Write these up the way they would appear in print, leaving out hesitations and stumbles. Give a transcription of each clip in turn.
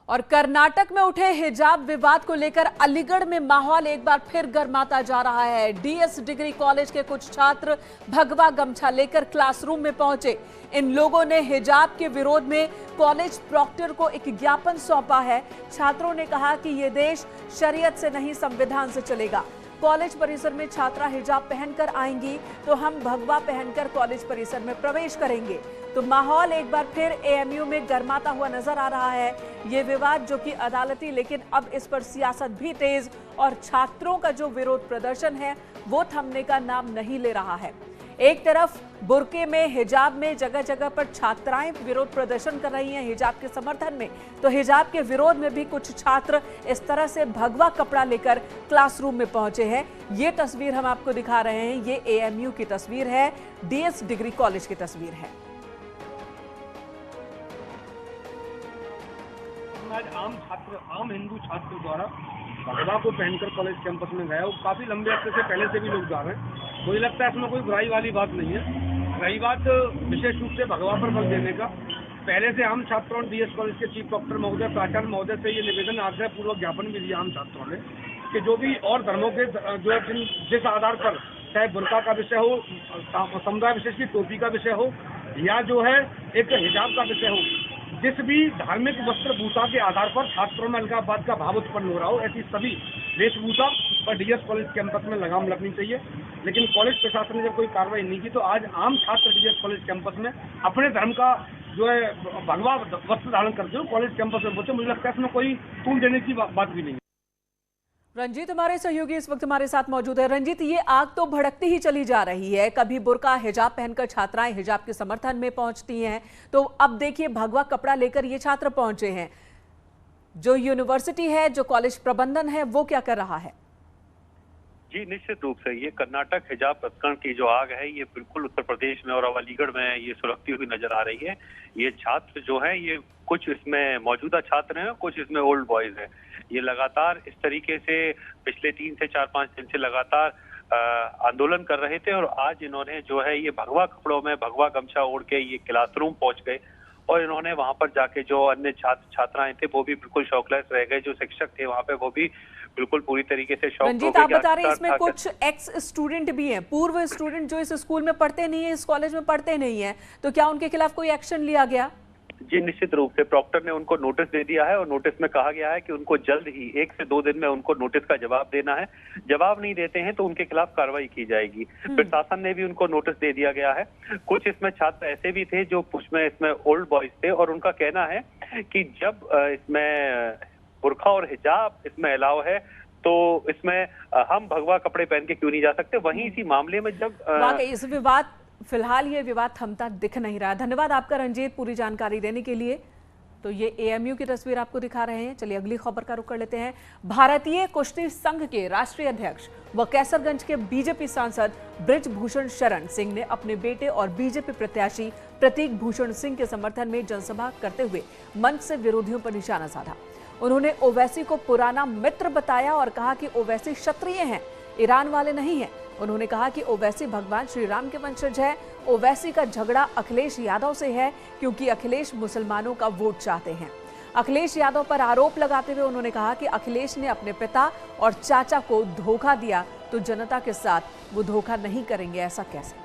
और कर्नाटक में उठे हिजाब विवाद को लेकर अलीगढ़ में माहौल एक बार फिर गर्माता जा रहा है। डीएस डिग्री कॉलेज के कुछ छात्र भगवा गमछा लेकर क्लासरूम में पहुंचे। इन लोगों ने हिजाब के विरोध में कॉलेज प्रॉक्टर को एक ज्ञापन सौंपा है। छात्रों ने कहा कि यह देश शरीयत से नहीं संविधान से चलेगा। कॉलेज परिसर में छात्रा हिजाब पहनकर आएंगी तो हम भगवा पहनकर कॉलेज परिसर में प्रवेश करेंगे। तो माहौल एक बार फिर एएमयू में गर्माता हुआ नजर आ रहा है। ये विवाद जो कि अदालती, लेकिन अब इस पर सियासत भी तेज और छात्रों का जो विरोध प्रदर्शन है वो थमने का नाम नहीं ले रहा है। एक तरफ बुर्के में, हिजाब में जगह जगह पर छात्राएं विरोध प्रदर्शन कर रही हैं हिजाब के समर्थन में, तो हिजाब के विरोध में भी कुछ छात्र इस तरह से भगवा कपड़ा लेकर क्लासरूम में पहुंचे हैं। ये तस्वीर हम आपको दिखा रहे हैं, ये एएमयू की तस्वीर है, डीएस डिग्री कॉलेज की तस्वीर है। आज आम हिंदू छात्र द्वारा भगवा को पहनकर कॉलेज कैंपस में गया। वो काफी लंबे हफ्ते से पहले से भी लोग जा रहे हैं। मुझे लगता है इसमें कोई बुराई वाली बात नहीं है। रही बात विशेष रूप से भगवा पर बल देने का, पहले से आम छात्रों ने डीएस कॉलेज के चीफ डॉक्टर महोदय, प्राचार्य महोदय से ये निवेदन, आग्रह पूर्वक ज्ञापन भी दिया आम छात्रों ने कि जो भी और धर्मों के जो जिस आधार पर, चाहे बुर्का का विषय हो, समुदाय विशेष की टोपी का विषय हो, या जो है एक हिजाब का विषय हो, जिस भी धार्मिक वस्त्रभूषा के आधार पर छात्रों में अलगाववाद का भाव उत्पन्न हो रहा हो, ऐसी सभी वेशभूषा पर डीएस कॉलेज कैंपस में लगाम लगनी चाहिए। लेकिन कॉलेज प्रशासन ने जब कोई कार्रवाई नहीं की तो आज आम छात्र डीएस कॉलेज कैंपस में अपने धर्म का जो है भगवा वस्त्र धारण करते हुए कॉलेज कैंपस में पहुंचे। मुझे लगता है इसमें कोई तूल देने की बात भी नहीं है। रंजीत हमारे सहयोगी इस वक्त हमारे साथ मौजूद है। रंजीत, ये आग तो भड़कती ही चली जा रही है। कभी बुर्का, हिजाब पहनकर छात्राएं हिजाब के समर्थन में पहुंचती हैं, तो अब देखिए भगवा कपड़ा लेकर ये छात्र पहुंचे हैं। जो यूनिवर्सिटी है, जो कॉलेज प्रबंधन है, वो क्या कर रहा है? जी, निश्चित रूप से ये कर्नाटक हिजाब प्रकरण की जो आग है, ये बिल्कुल उत्तर प्रदेश में और अलीगढ़ में ये सुलगती हुई नजर आ रही है। ये छात्र जो है, ये कुछ इसमें मौजूदा छात्र हैं, कुछ इसमें ओल्ड बॉयज हैं। ये लगातार इस तरीके से पिछले 3 से 4-5 दिन से लगातार आंदोलन कर रहे थे और आज इन्होंने जो है ये भगवा कपड़ों में, भगवा गमछा ओढ़ के ये क्लासरूम पहुंच गए और इन्होंने वहां पर जाके जो अन्य छात्राएं थे वो भी बिल्कुल शौकलेस रह गए। जो शिक्षक थे वहां पे वो भी बिल्कुल पूरी तरीके से शौक। रंजीत, आप बता रहे हैं इसमें कुछ एक्स स्टूडेंट भी हैं, पूर्व स्टूडेंट जो इस स्कूल में पढ़ते नहीं है, इस कॉलेज में पढ़ते नहीं है, तो क्या उनके खिलाफ कोई एक्शन लिया गया? जी, निश्चित रूप से प्रॉक्टर ने उनको नोटिस दे दिया है और नोटिस में कहा गया है कि उनको जल्द ही 1 से 2 दिन में उनको नोटिस का जवाब देना है। जवाब नहीं देते हैं तो उनके खिलाफ कार्रवाई की जाएगी। प्रशासन ने भी उनको नोटिस दे दिया गया है। कुछ इसमें छात्र ऐसे भी थे जो इसमें ओल्ड बॉयज थे और उनका कहना है कि जब इसमें बुर्का और हिजाब इसमें अलाउ है तो इसमें हम भगवा कपड़े पहन के क्यों नहीं जा सकते। वहीं इसी मामले में जब वाकई इस विवाद, फिलहाल ये विवाद थमता दिख नहीं रहा। धन्यवाद आपका रंजीत, पूरी जानकारी देने के लिए। तो ये एएमयू की तस्वीर आपको दिखा रहे हैं। चलिए अगली खबर का रुख कर लेते हैं। भारतीय कुश्ती संघ के राष्ट्रीय अध्यक्ष व कैसरगंज के बीजेपी सांसद बृजभूषण शरण सिंह ने अपने बेटे और बीजेपी प्रत्याशी प्रतीक भूषण सिंह के समर्थन में जनसभा करते हुए मंच से विरोधियों पर निशाना साधा। उन्होंने ओवैसी को पुराना मित्र बताया और कहा कि ओवैसी क्षत्रिय हैं, ईरान वाले नहीं हैं। उन्होंने कहा कि ओवैसी भगवान श्री राम के वंशज है। ओवैसी का झगड़ा अखिलेश यादव से है क्योंकि अखिलेश मुसलमानों का वोट चाहते हैं। अखिलेश यादव पर आरोप लगाते हुए उन्होंने कहा कि अखिलेश ने अपने पिता और चाचा को धोखा दिया तो जनता के साथ वो धोखा नहीं करेंगे, ऐसा कैसे?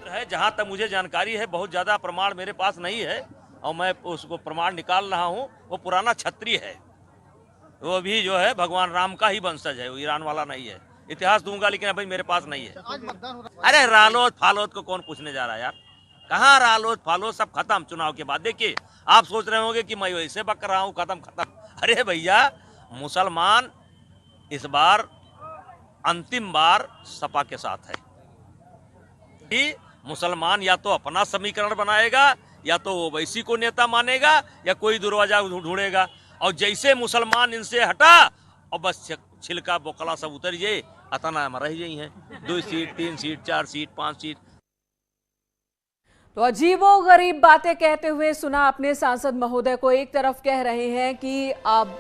है, जहां तक मुझे जानकारी है, बहुत ज्यादा प्रमाण मेरे पास नहीं है और मैं उसको प्रमाण निकाल रहा हूं। वो पुराना क्षत्रिय है, वो भी जो है भगवान राम का ही वंशज है, वो ईरान वाला नहीं है। इतिहास दूंगा लेकिन अभी मेरे पास नहीं है। अरे रालोद फालोद को कौन पूछने जा रहा है यार? कहाँ रालोद फालोद, सब खत्म चुनाव के बाद। देखिए, आप सोच रहे होंगे कि मैं वैसे बक रहा हूँ, खत्म। अरे भैया, मुसलमान इस बार अंतिम बार सपा के साथ है कि मुसलमान या तो अपना समीकरण बनाएगा या तो ओवैसी को नेता मानेगा या कोई दरवाजा ढूंढेगा। और जैसे मुसलमान इनसे हटा और बस छिलका बोकला सब उतर जाए, अतना में रह गई हैं 2 सीट, 3 सीट, 4 सीट, 5 सीट। तो अजीबो गरीब बातें कहते हुए सुना अपने सांसद महोदय को। एक तरफ कह रहे हैं कि अब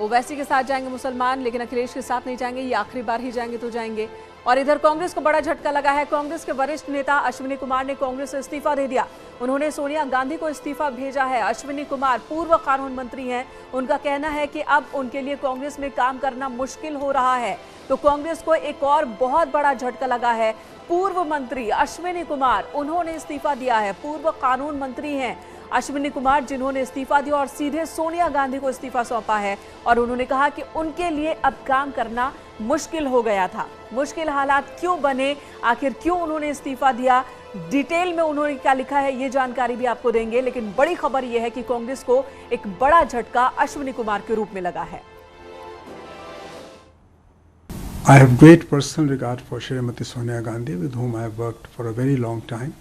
ओवैसी के साथ जाएंगे मुसलमान, लेकिन अखिलेश के साथ नहीं जाएंगे, ये आखिरी बार ही जाएंगे तो जाएंगे। और इधर कांग्रेस को बड़ा झटका लगा है। कांग्रेस के वरिष्ठ नेता अश्विनी कुमार ने कांग्रेस से इस्तीफा दे दिया। उन्होंने सोनिया गांधी को इस्तीफा भेजा है। अश्विनी कुमार पूर्व कानून मंत्री हैं। उनका कहना है कि अब उनके लिए कांग्रेस में काम करना मुश्किल हो रहा है। तो कांग्रेस को एक और बहुत बड़ा झटका लगा है। पूर्व मंत्री अश्विनी कुमार, उन्होंने इस्तीफा दिया है। पूर्व कानून मंत्री हैं अश्विनी कुमार, जिन्होंने इस्तीफा दिया और सीधे सोनिया गांधी को इस्तीफा सौंपा है। और उन्होंने कहा कि उनके लिए अब काम करना मुश्किल हो गया था। मुश्किल हालात क्यों बने, आखिर क्यों उन्होंने इस्तीफा दिया, डिटेल में उन्होंने क्या लिखा है, ये जानकारी भी आपको देंगे। लेकिन बड़ी खबर यह है कि कांग्रेस को एक बड़ा झटका अश्विनी कुमार के रूप में लगा है। I have great personal regard for Shrimati Sonia Gandhi, with whom I have worked for a very long time.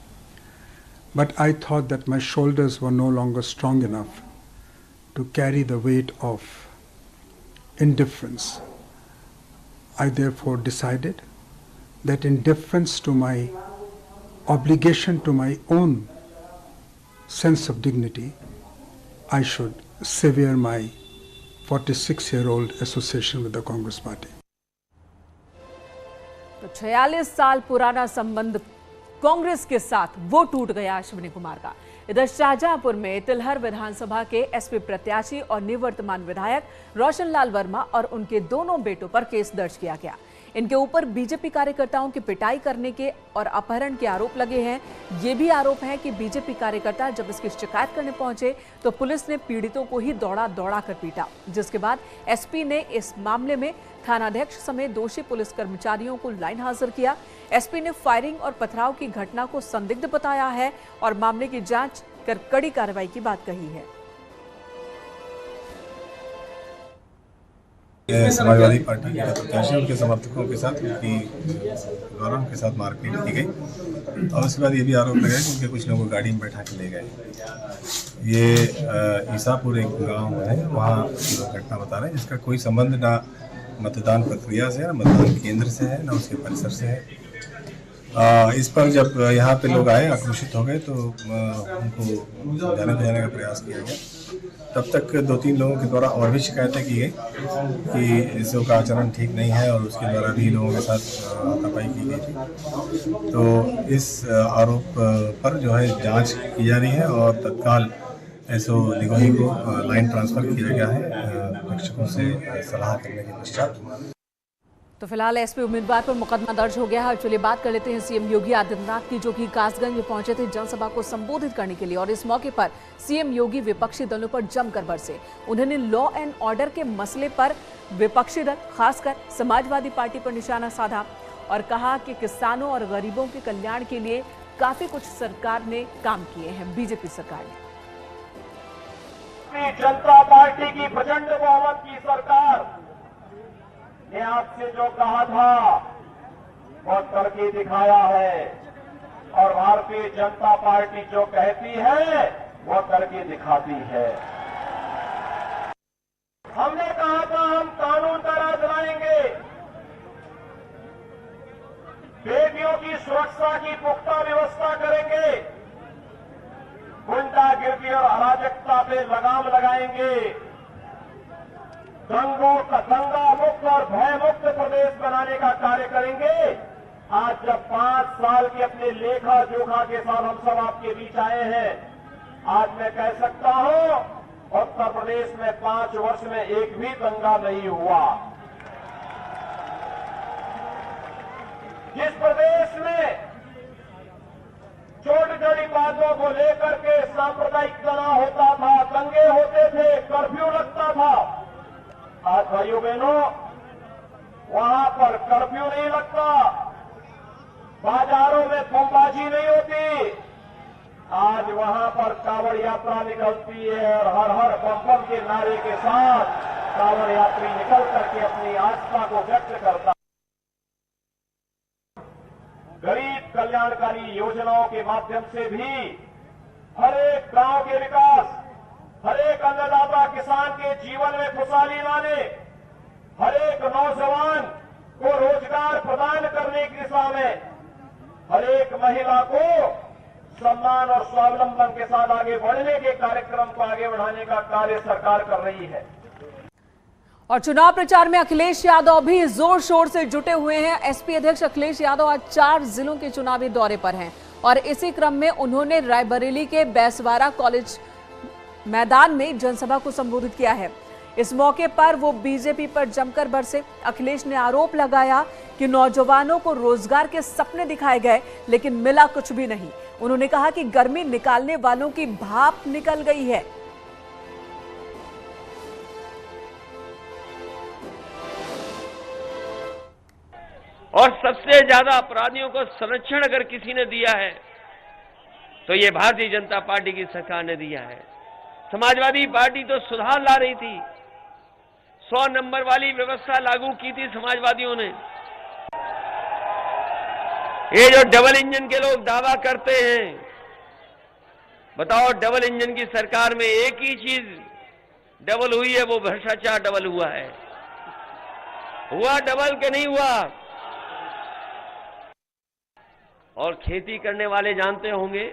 But I thought that my shoulders were no longer strong enough to carry the weight of indifference. I therefore decided that in deference to my obligation to my own sense of dignity, I should sever my 46-year-old association with the Congress Party. तो 46 साल पुराना संबंध कांग्रेस के साथ वो टूट गया अश्विनी कुमार का। इधर शाहजहांपुर में तिलहर विधानसभा के एसपी प्रत्याशी और निवर्तमान विधायक रोशन लाल वर्मा और उनके दोनों बेटों पर केस दर्ज किया गया। इनके ऊपर बीजेपी कार्यकर्ताओं की पिटाई करने के और अपहरण के आरोप लगे हैं। ये भी आरोप है कि बीजेपी कार्यकर्ता जब इसकी शिकायत करने पहुंचे तो पुलिस ने पीड़ितों को ही दौड़ा कर पीटा, जिसके बाद एसपी ने इस मामले में थानाध्यक्ष समेत दोषी पुलिस कर्मचारियों को लाइन हाजिर किया। एसपी ने फायरिंग और पथराव की घटना को संदिग्ध बताया है और मामले की जांच कर कड़ी कार्रवाई की बात कही है। समाजवादी पार्टी के प्रत्याशी उनके समर्थकों के साथ उनके साथ मारपीट की गई और उसके बाद ये भी आरोप लगाया कि उनके कुछ लोगों को गाड़ी में बैठा के ले गए। ये ईसापुर एक गांव है, वहाँ की घटना बता रहे हैं, जिसका कोई संबंध ना मतदान प्रक्रिया से, ना मतदान केंद्र से है, ना उसके परिसर से है। इस पर जब यहाँ पे लोग आए, आक्रोशित हो गए, तो उनको जाने का प्रयास किया गया। तब तक 2-3 लोगों के द्वारा और भी शिकायतें की गई कि इसों का आचरण ठीक नहीं है और उसके द्वारा भी लोगों के साथ हाथापाई की गई थी। तो इस आरोप पर जो है जांच की जा रही है और तत्काल एसओ निगोही को लाइन ट्रांसफर किया गया है रक्षकों से सलाह करने के पश्चात। तो फिलहाल एसपी उम्मीदवार पर मुकदमा दर्ज हो गया है। चलिए बात कर लेते हैं सीएम योगी आदित्यनाथ की, जो कि कासगंज में पहुंचे थे जनसभा को संबोधित करने के लिए। और इस मौके पर सीएम योगी विपक्षी दलों पर जमकर बरसे। उन्होंने लॉ एंड ऑर्डर के मसले पर विपक्षी दल, खासकर समाजवादी पार्टी पर निशाना साधा और कहा कि किसानों और गरीबों के कल्याण के लिए काफी कुछ सरकार ने काम किए हैं, बीजेपी सरकार ने। जनता पार्टी की प्रचंड बहुमत की सरकार ने आपसे जो कहा था वो करके दिखाया है और भारतीय जनता पार्टी जो कहती है वो करके दिखाती है। हमने कहा था हम कानून का राज लाएंगे, बेटियों की सुरक्षा की पुख्ता व्यवस्था करेंगे, गुंडागिर्दी और अराजकता पे लगाम लगाएंगे, दंगा मुक्त और भय मुक्त प्रदेश बनाने का कार्य करेंगे। आज जब 5 साल के अपने लेखा जोखा के साथ हम सब आपके बीच आए हैं, आज मैं कह सकता हूं उत्तर प्रदेश में 5 वर्ष में एक भी दंगा नहीं हुआ। जिस प्रदेश में छोटी छोटी बातों को लेकर के सांप्रदायिक तनाव होता था, दंगे होते थे, कर्फ्यू लगता था, आज भाइयों बहनों वहां पर कर्फ्यू नहीं लगता, बाजारों में बमबाजी नहीं होती। आज वहां पर कांवड़ यात्रा निकलती है और हर हर बम बम के नारे के साथ कांवड़ यात्री निकल करके अपनी आस्था को व्यक्त करता है। गरीब कल्याणकारी योजनाओं के माध्यम से भी हर एक गांव के विकास, हर एक अन्नदाता किसान के जीवन में खुशहाली लाने, हर एक नौजवान को रोजगार प्रदान करने की दिशा में, हर एक महिला को सम्मान और स्वावलंबन के साथ आगे बढ़ने के कार्यक्रम को आगे बढ़ाने का कार्य सरकार कर रही है। और चुनाव प्रचार में अखिलेश यादव भी जोर शोर से जुटे हुए हैं। एसपी अध्यक्ष अखिलेश यादव आज 4 जिलों के चुनावी दौरे पर हैं और इसी क्रम में उन्होंने रायबरेली के बैसवारा कॉलेज मैदान में जनसभा को संबोधित किया है। इस मौके पर वो बीजेपी पर जमकर बरसे। अखिलेश ने आरोप लगाया कि नौजवानों को रोजगार के सपने दिखाए गए लेकिन मिला कुछ भी नहीं। उन्होंने कहा कि गर्मी निकालने वालों की भाप निकल गई है। और सबसे ज्यादा अपराधियों को संरक्षण अगर किसी ने दिया है तो ये भारतीय जनता पार्टी की सरकार ने दिया है। समाजवादी पार्टी तो सुधार ला रही थी, 100 नंबर वाली व्यवस्था लागू की थी समाजवादियों ने। ये जो डबल इंजन के लोग दावा करते हैं, बताओ डबल इंजन की सरकार में एक ही चीज डबल हुई है, वो भ्रष्टाचार डबल हुआ है। हुआ डबल के नहीं हुआ? और खेती करने वाले जानते होंगे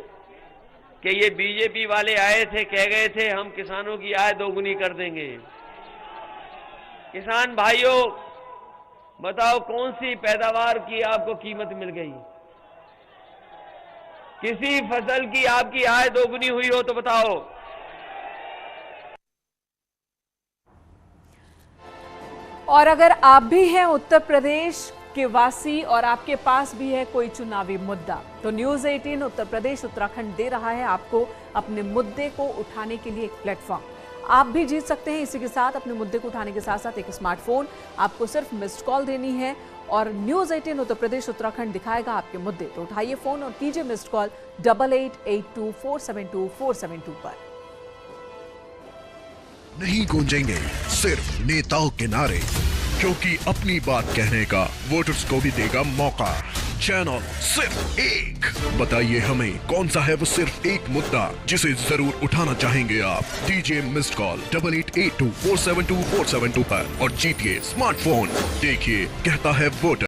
कि ये बीजेपी वाले आए थे, कह गए थे हम किसानों की आय दोगुनी कर देंगे। किसान भाइयों, बताओ कौन सी पैदावार की आपको कीमत मिल गई? किसी फसल की आपकी आय दोगुनी हुई हो तो बताओ। और अगर आप भी हैं उत्तर प्रदेश के वासी और आपके पास भी है कोई चुनावी मुद्दा, तो न्यूज़ 18 उत्तर प्रदेश उत्तराखंड दे रहा है आपको अपने मुद्दे को उठाने के लिए एक प्लेटफॉर्म। आप भी जीत सकते हैं इसी के साथ अपने मुद्दे को उठाने के साथ साथ एक स्मार्टफोन। आपको सिर्फ मिस्ड कॉल देनी है और न्यूज़ 18 उत्तर प्रदेश उत्तराखंड दिखाएगा आपके मुद्दे। तो उठाइए फोन और कीजिए मिस्ड कॉल 8882472472 पर। नहीं गूंजेंगे सिर्फ नेताओं के नारे, क्योंकि अपनी बात कहने का वोटर्स को भी देगा मौका। चैनल सिर्फ एक, बताइए हमें कौन सा है वो सिर्फ एक मुद्दा जिसे जरूर उठाना चाहेंगे आप। दीजिए मिस्ड कॉल 8882472472 पर और जीतिए स्मार्टफोन। देखिए कहता है वोटर।